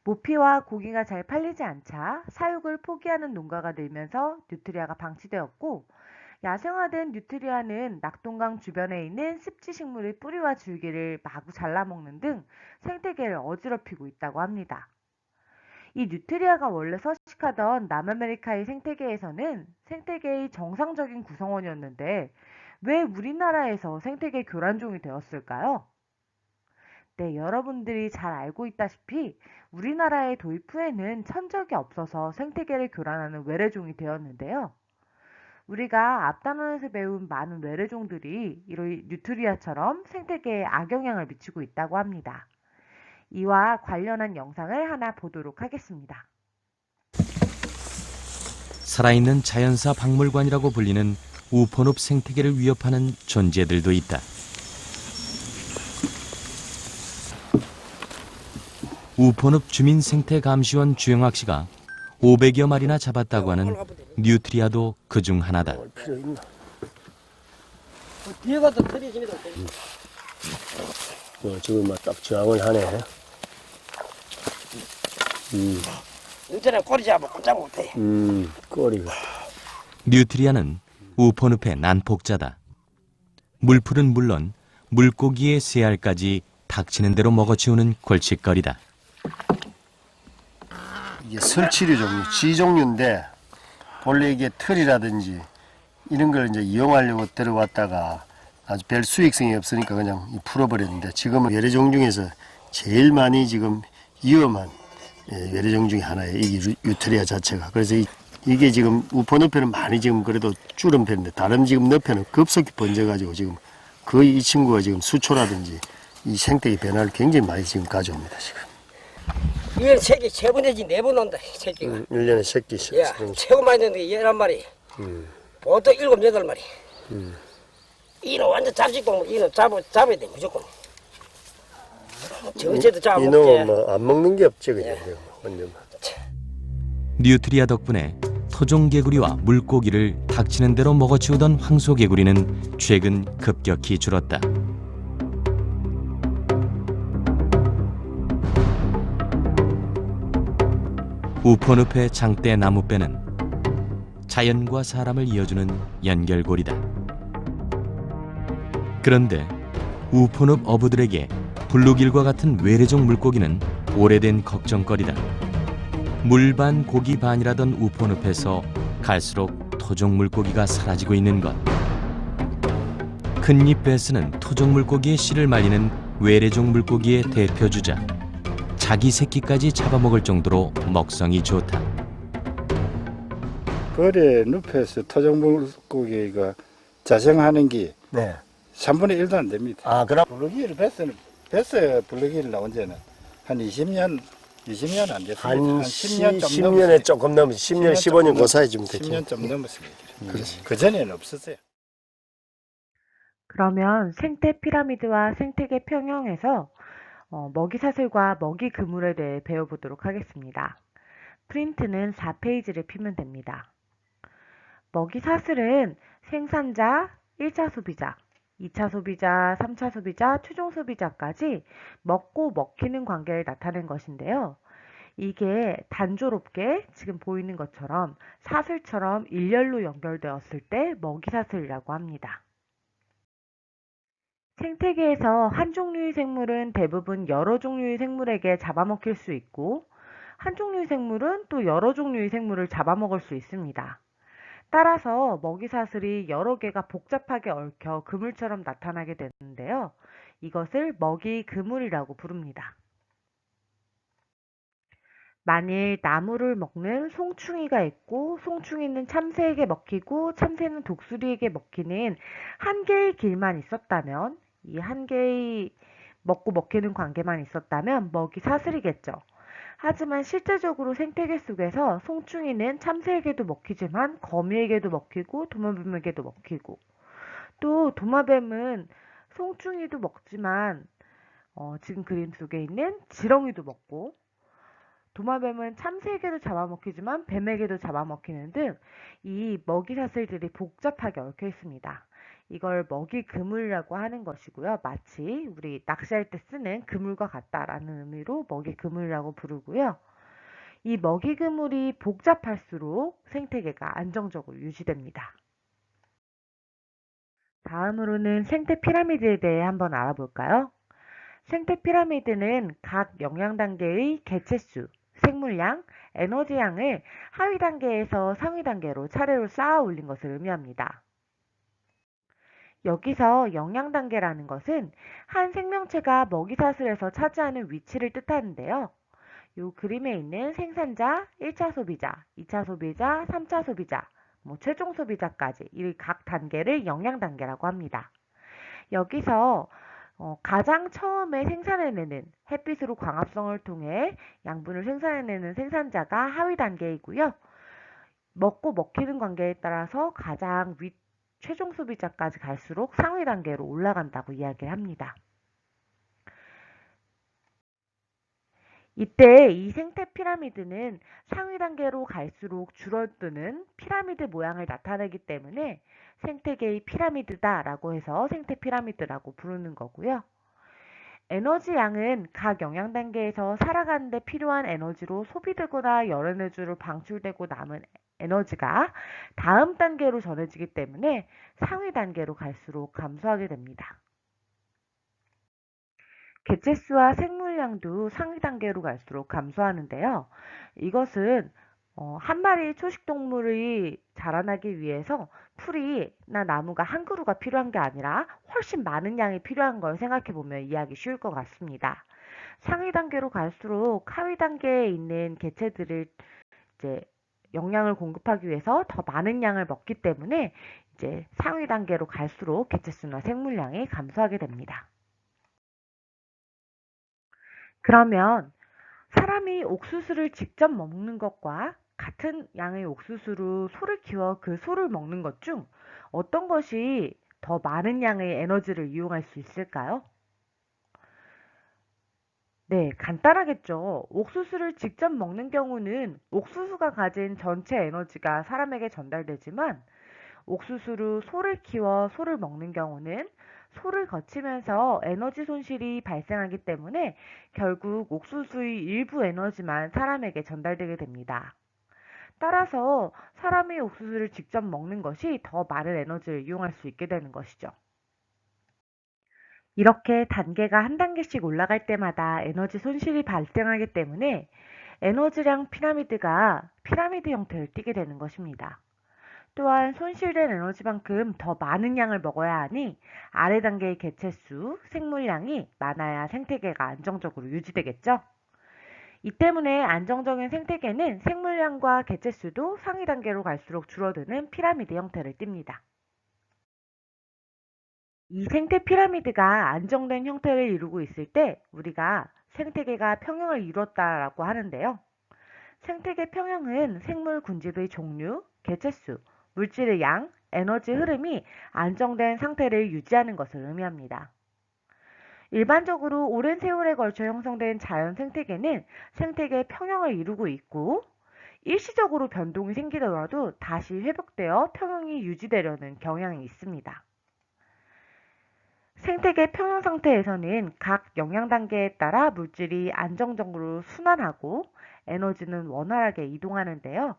모피와 고기가 잘 팔리지 않자 사육을 포기하는 농가가 늘면서 뉴트리아가 방치되었고, 야생화된 뉴트리아는 낙동강 주변에 있는 습지식물의 뿌리와 줄기를 마구 잘라먹는 등 생태계를 어지럽히고 있다고 합니다. 이 뉴트리아가 원래 서식하던 남아메리카의 생태계에서는 생태계의 정상적인 구성원이었는데 왜 우리나라에서 생태계 교란종이 되었을까요? 네, 여러분들이 잘 알고 있다시피 우리나라의 도입 후에는 천적이 없어서 생태계를 교란하는 외래종이 되었는데요. 우리가 앞단원에서 배운 많은 외래종들이 이런 뉴트리아처럼 생태계에 악영향을 미치고 있다고 합니다. 이와 관련한 영상을 하나 보도록 하겠습니다. 살아있는 자연사 박물관이라고 불리는 우포늪 생태계를 위협하는 존재들도 있다. 우포늪 주민생태감시원 주영학 씨가 500여 마리나 잡았다고 하는 뉴트리아도 그중 하나다. 뒤에 가서 들이지니까 지금 딱 저항을 하네. 인터넷 꼬리 잡아 꼼짝 못해. 꼬리가. 뉴트리아는 우포늪의 난폭자다. 물풀은 물론 물고기의 새알까지 닥치는 대로 먹어치우는 골칫거리다. 이게 설치류 종류, 쥐 종류인데 본래 이게 털이라든지 이런 걸 이제 이용하려고 들어왔다가 아주 별 수익성이 없으니까 그냥 풀어버렸는데, 지금은 외래종 중에서 제일 많이 지금 위험한 외래종 중에 하나예요. 이 뉴트리아 자체가. 그래서 이게 지금 우포늪에는 많이 지금 그래도 줄은 편인데 다른 지금 늪에는 급속히 번져가지고 지금 거의 이 친구가 지금 수초라든지 이 생태계 변화를 굉장히 많이 지금 가져옵니다. 지금. 이건 새끼 3번 내지 4번 온다 새끼가. 1년에 새끼. 야, 최고 많이 되는 게 11마리. 보통 7, 8마리. 이는 완전 잡식동물. 이는 잡아야 돼 무조건. 저새도 잡아먹지. 이놈은 뭐 안 먹는 게 없지 그냥. 예. 완전. 뉴트리아 덕분에 토종개구리와 물고기를 닥치는 대로 먹어치우던 황소개구리는 최근 급격히 줄었다. 우포늪의 장대 나무배는 자연과 사람을 이어주는 연결고리다. 그런데 우포늪 어부들에게 블루길과 같은 외래종 물고기는 오래된 걱정거리다. 물 반 고기 반이라던 우포늪에서 갈수록 토종 물고기가 사라지고 있는 것. 큰잎 베스는 토종 물고기의 씨를 말리는 외래종 물고기의 대표주자. 자기 새끼까지 잡아먹을 정도로 먹성이 좋다. 거래 늪에서 토종물고기가 자생하는 게 네. 3분의 1도 안 됩니다. 아, 그럼 블루길 베스 블루길 나온 지는 한 20년 안 됐습니다. 한 10년 좀 10년에 조금 넘은 10년, 15년 그 사이 좀 됐죠. 10년 좀 넘었습니다. 그 전에는 없었어요. 그러면 생태 피라미드와 생태계 평형에서 먹이 사슬과 먹이 그물에 대해 배워보도록 하겠습니다. 프린트는 4페이지를 피면 됩니다. 먹이 사슬은 생산자, 1차 소비자, 2차 소비자, 3차 소비자, 최종 소비자까지 먹고 먹히는 관계를 나타낸 것인데요. 이게 단조롭게 지금 보이는 것처럼 사슬처럼 일렬로 연결되었을 때 먹이 사슬이라고 합니다. 생태계에서 한 종류의 생물은 대부분 여러 종류의 생물에게 잡아먹힐 수 있고, 한 종류의 생물은 또 여러 종류의 생물을 잡아먹을 수 있습니다. 따라서 먹이 사슬이 여러 개가 복잡하게 얽혀 그물처럼 나타나게 되는데요. 이것을 먹이 그물이라고 부릅니다. 만일 나무를 먹는 송충이가 있고 송충이는 참새에게 먹히고 참새는 독수리에게 먹히는 한 개의 길만 있었다면, 이 한 개의 먹고 먹히는 관계만 있었다면 먹이 사슬이겠죠. 하지만 실제적으로 생태계 속에서 송충이는 참새에게도 먹히지만 거미에게도 먹히고 도마뱀에게도 먹히고, 또 도마뱀은 송충이도 먹지만 지금 그림 속에 있는 지렁이도 먹고, 도마뱀은 참새에게도 잡아먹히지만 뱀에게도 잡아먹히는 등 이 먹이 사슬들이 복잡하게 얽혀 있습니다. 이걸 먹이 그물이라고 하는 것이고요. 마치 우리 낚시할 때 쓰는 그물과 같다라는 의미로 먹이 그물이라고 부르고요. 이 먹이 그물이 복잡할수록 생태계가 안정적으로 유지됩니다. 다음으로는 생태 피라미드에 대해 한번 알아볼까요? 생태 피라미드는 각 영양 단계의 개체수, 생물량, 에너지량을 하위 단계에서 상위 단계로 차례로 쌓아 올린 것을 의미합니다. 여기서 영양 단계라는 것은 한 생명체가 먹이 사슬에서 차지하는 위치를 뜻하는데요. 이 그림에 있는 생산자, 1차 소비자, 2차 소비자, 3차 소비자, 최종 소비자까지 이 각 단계를 영양 단계라고 합니다. 여기서 가장 처음에 생산해내는 햇빛으로 광합성을 통해 양분을 생산해내는 생산자가 하위 단계이고요. 먹고 먹히는 관계에 따라서 가장 윗 최종 소비자까지 갈수록 상위 단계로 올라간다고 이야기를 합니다. 이때 이 생태 피라미드는 상위 단계로 갈수록 줄어드는 피라미드 모양을 나타내기 때문에 생태계의 피라미드다라고 해서 생태 피라미드라고 부르는 거고요. 에너지 양은 각 영양 단계에서 살아가는 데 필요한 에너지로 소비되거나 열 에너지로 방출되고 남은 에너지가 다음 단계로 전해지기 때문에 상위 단계로 갈수록 감소하게 됩니다. 개체수와 생물량도 상위 단계로 갈수록 감소하는데요. 이것은 한 마리의 초식동물이 자라나기 위해서 풀이나 나무가 한 그루가 필요한 게 아니라 훨씬 많은 양이 필요한 걸 생각해 보면 이해하기 쉬울 것 같습니다. 상위 단계로 갈수록 하위 단계에 있는 개체들을 이제 영양을 공급하기 위해서 더 많은 양을 먹기 때문에 이제 상위 단계로 갈수록 개체수나 생물량이 감소하게 됩니다. 그러면 사람이 옥수수를 직접 먹는 것과 같은 양의 옥수수로 소를 키워 그 소를 먹는 것 중 어떤 것이 더 많은 양의 에너지를 이용할 수 있을까요? 네, 간단하겠죠. 옥수수를 직접 먹는 경우는 옥수수가 가진 전체 에너지가 사람에게 전달되지만, 옥수수로 소를 키워 소를 먹는 경우는 소를 거치면서 에너지 손실이 발생하기 때문에 결국 옥수수의 일부 에너지만 사람에게 전달되게 됩니다. 따라서 사람이 옥수수를 직접 먹는 것이 더 많은 에너지를 이용할 수 있게 되는 것이죠. 이렇게 단계가 한 단계씩 올라갈 때마다 에너지 손실이 발생하기 때문에 에너지량 피라미드가 피라미드 형태를 띠게 되는 것입니다. 또한 손실된 에너지만큼 더 많은 양을 먹어야 하니 아래 단계의 개체수, 생물량이 많아야 생태계가 안정적으로 유지되겠죠. 이 때문에 안정적인 생태계는 생물량과 개체수도 상위 단계로 갈수록 줄어드는 피라미드 형태를 띱니다. 이 생태 피라미드가 안정된 형태를 이루고 있을 때 우리가 생태계가 평형을 이뤘다라고 하는데요. 생태계 평형은 생물 군집의 종류, 개체수, 물질의 양, 에너지 흐름이 안정된 상태를 유지하는 것을 의미합니다. 일반적으로 오랜 세월에 걸쳐 형성된 자연 생태계는 생태계 평형을 이루고 있고 일시적으로 변동이 생기더라도 다시 회복되어 평형이 유지되려는 경향이 있습니다. 생태계 평형 상태에서는 각 영양 단계에 따라 물질이 안정적으로 순환하고 에너지는 원활하게 이동하는데요.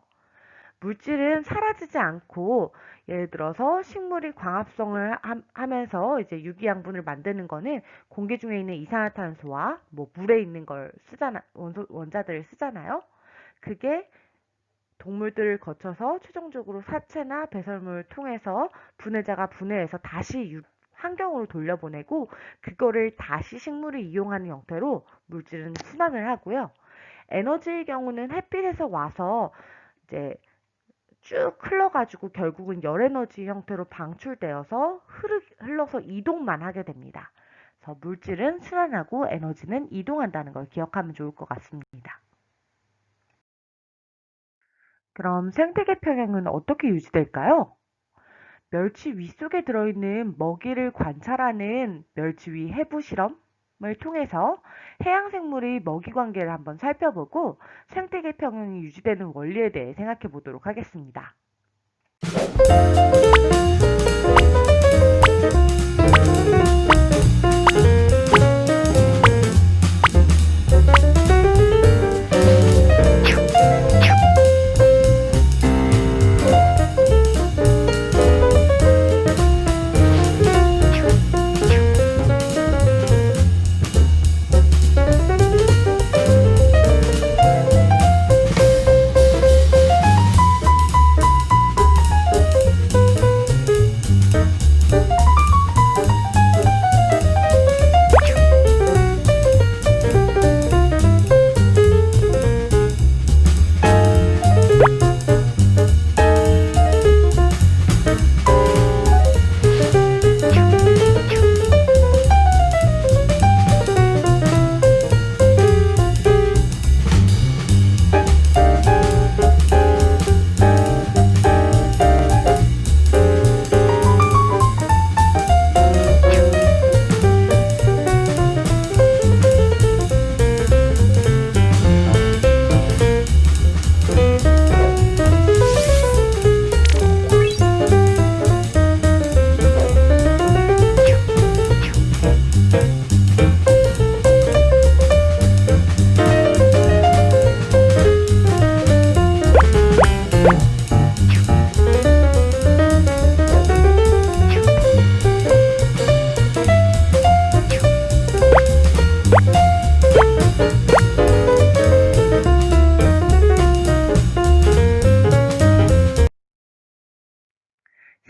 물질은 사라지지 않고 예를 들어서 식물이 광합성을 하면서 이제 유기양분을 만드는 거는 공기 중에 있는 이산화탄소와 뭐 물에 있는 걸 원자들을 쓰잖아요. 그게 동물들을 거쳐서 최종적으로 사체나 배설물을 통해서 분해자가 분해해서 다시 환경으로 돌려보내고 그거를 다시 식물이 이용하는 형태로 물질은 순환을 하고요. 에너지의 경우는 햇빛에서 와서 이제 쭉 흘러가지고 결국은 열에너지 형태로 방출되어서 흘러서 이동만 하게 됩니다. 그래서 물질은 순환하고 에너지는 이동한다는 걸 기억하면 좋을 것 같습니다. 그럼 생태계 평형은 어떻게 유지될까요? 멸치 위 속에 들어있는 먹이를 관찰하는 멸치위 해부 실험을 통해서 해양 생물의 먹이 관계를 한번 살펴보고 생태계 평형이 유지되는 원리에 대해 생각해 보도록 하겠습니다.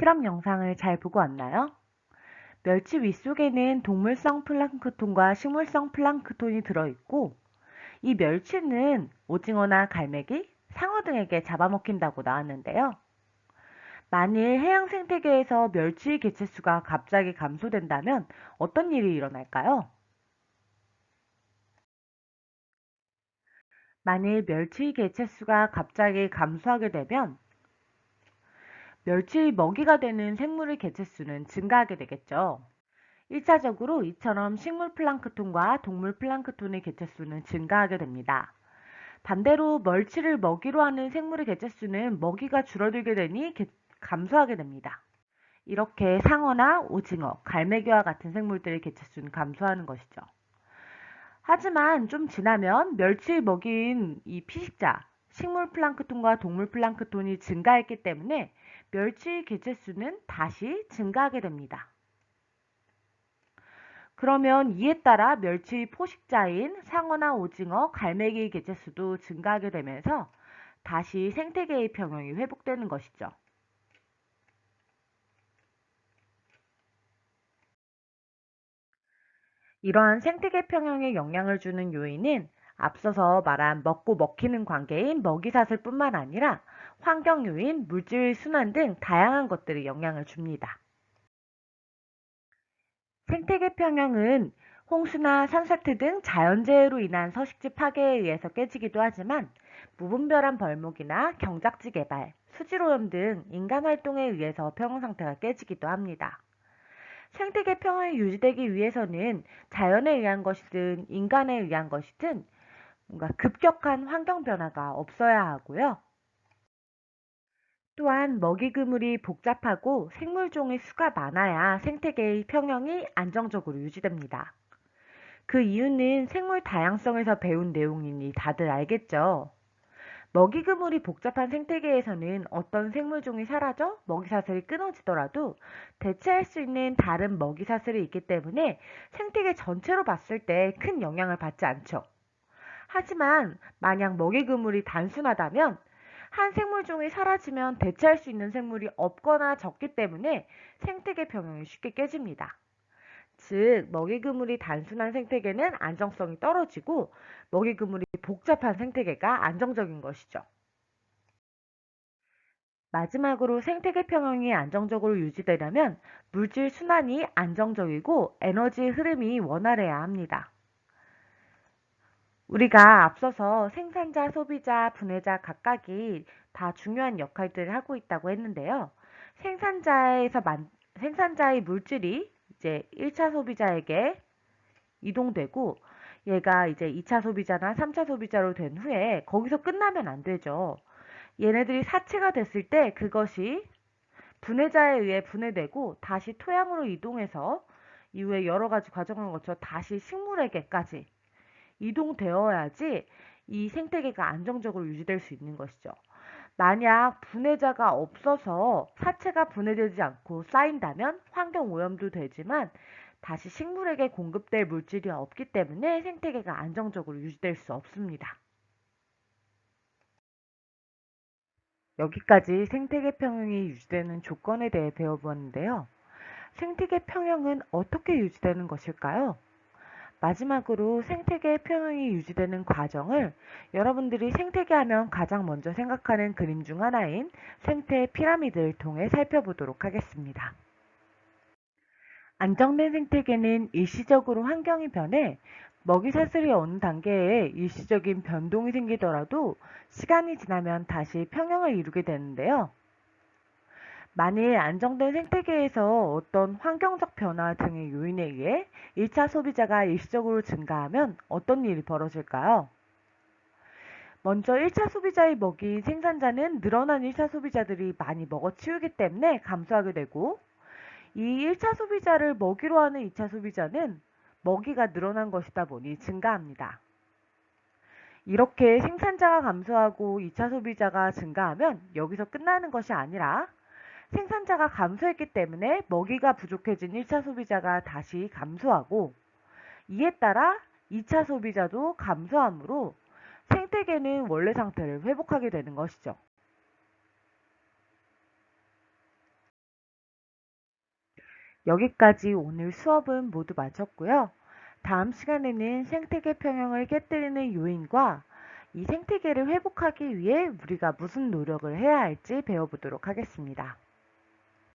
실험 영상을 잘 보고 왔나요? 멸치 윗속에는 동물성 플랑크톤과 식물성 플랑크톤이 들어있고 이 멸치는 오징어나 갈매기, 상어 등에게 잡아먹힌다고 나왔는데요. 만일 해양 생태계에서 멸치 개체수가 갑자기 감소된다면 어떤 일이 일어날까요? 만일 멸치 개체수가 갑자기 감소하게 되면 멸치 먹이가 되는 생물의 개체수는 증가하게 되겠죠. 1차적으로 이처럼 식물 플랑크톤과 동물 플랑크톤의 개체수는 증가하게 됩니다. 반대로 멸치를 먹이로 하는 생물의 개체수는 먹이가 줄어들게 되니 감소하게 됩니다. 이렇게 상어나 오징어, 갈매기와 같은 생물들의 개체수는 감소하는 것이죠. 하지만 좀 지나면 멸치의 먹이인 이 피식자, 식물 플랑크톤과 동물 플랑크톤이 증가했기 때문에 멸치의 개체수는 다시 증가하게 됩니다. 그러면 이에 따라 멸치 포식자인 상어나 오징어, 갈매기의 개체수도 증가하게 되면서 다시 생태계의 평형이 회복되는 것이죠. 이러한 생태계 평형에 영향을 주는 요인은 앞서서 말한 먹고 먹히는 관계인 먹이사슬 뿐만 아니라 환경 요인, 물질 순환 등 다양한 것들이 영향을 줍니다. 생태계 평형은 홍수나 산사태 등 자연재해로 인한 서식지 파괴에 의해서 깨지기도 하지만 무분별한 벌목이나 경작지 개발, 수질오염 등 인간 활동에 의해서 평형 상태가 깨지기도 합니다. 생태계 평형이 유지되기 위해서는 자연에 의한 것이든 인간에 의한 것이든 뭔가 급격한 환경 변화가 없어야 하고요. 또한 먹이 그물이 복잡하고 생물종의 수가 많아야 생태계의 평형이 안정적으로 유지됩니다. 그 이유는 생물 다양성에서 배운 내용이니 다들 알겠죠? 먹이 그물이 복잡한 생태계에서는 어떤 생물종이 사라져 먹이 사슬이 끊어지더라도 대체할 수 있는 다른 먹이 사슬이 있기 때문에 생태계 전체로 봤을 때 큰 영향을 받지 않죠. 하지만 만약 먹이 그물이 단순하다면 한 생물종이 사라지면 대체할 수 있는 생물이 없거나 적기 때문에 생태계 평형이 쉽게 깨집니다. 즉, 먹이 그물이 단순한 생태계는 안정성이 떨어지고 먹이 그물이 복잡한 생태계가 안정적인 것이죠. 마지막으로 생태계 평형이 안정적으로 유지되려면 물질 순환이 안정적이고 에너지 흐름이 원활해야 합니다. 우리가 앞서서 생산자, 소비자, 분해자 각각이 다 중요한 역할들을 하고 있다고 했는데요. 생산자의 물질이 이제 1차 소비자에게 이동되고 얘가 이제 2차 소비자나 3차 소비자로 된 후에 거기서 끝나면 안 되죠. 얘네들이 사체가 됐을 때 그것이 분해자에 의해 분해되고 다시 토양으로 이동해서 이후에 여러 가지 과정을 거쳐 다시 식물에게까지 이동되어야지 이 생태계가 안정적으로 유지될 수 있는 것이죠. 만약 분해자가 없어서 사체가 분해되지 않고 쌓인다면 환경 오염도 되지만 다시 식물에게 공급될 물질이 없기 때문에 생태계가 안정적으로 유지될 수 없습니다. 여기까지 생태계 평형이 유지되는 조건에 대해 배워보았는데요. 생태계 평형은 어떻게 유지되는 것일까요? 마지막으로 생태계 평형이 유지되는 과정을 여러분들이 생태계 하면 가장 먼저 생각하는 그림 중 하나인 생태 피라미드를 통해 살펴보도록 하겠습니다. 안정된 생태계는 일시적으로 환경이 변해 먹이 사슬이 어느 단계에 일시적인 변동이 생기더라도 시간이 지나면 다시 평형을 이루게 되는데요. 만일 안정된 생태계에서 어떤 환경적 변화 등의 요인에 의해 1차 소비자가 일시적으로 증가하면 어떤 일이 벌어질까요? 먼저 1차 소비자의 먹이인 생산자는 늘어난 1차 소비자들이 많이 먹어치우기 때문에 감소하게 되고 이 1차 소비자를 먹이로 하는 2차 소비자는 먹이가 늘어난 것이다 보니 증가합니다. 이렇게 생산자가 감소하고 2차 소비자가 증가하면 여기서 끝나는 것이 아니라 생산자가 감소했기 때문에 먹이가 부족해진 1차 소비자가 다시 감소하고 이에 따라 2차 소비자도 감소하므로 생태계는 원래 상태를 회복하게 되는 것이죠. 여기까지 오늘 수업은 모두 마쳤고요. 다음 시간에는 생태계 평형을 깨뜨리는 요인과 이 생태계를 회복하기 위해 우리가 무슨 노력을 해야 할지 배워보도록 하겠습니다.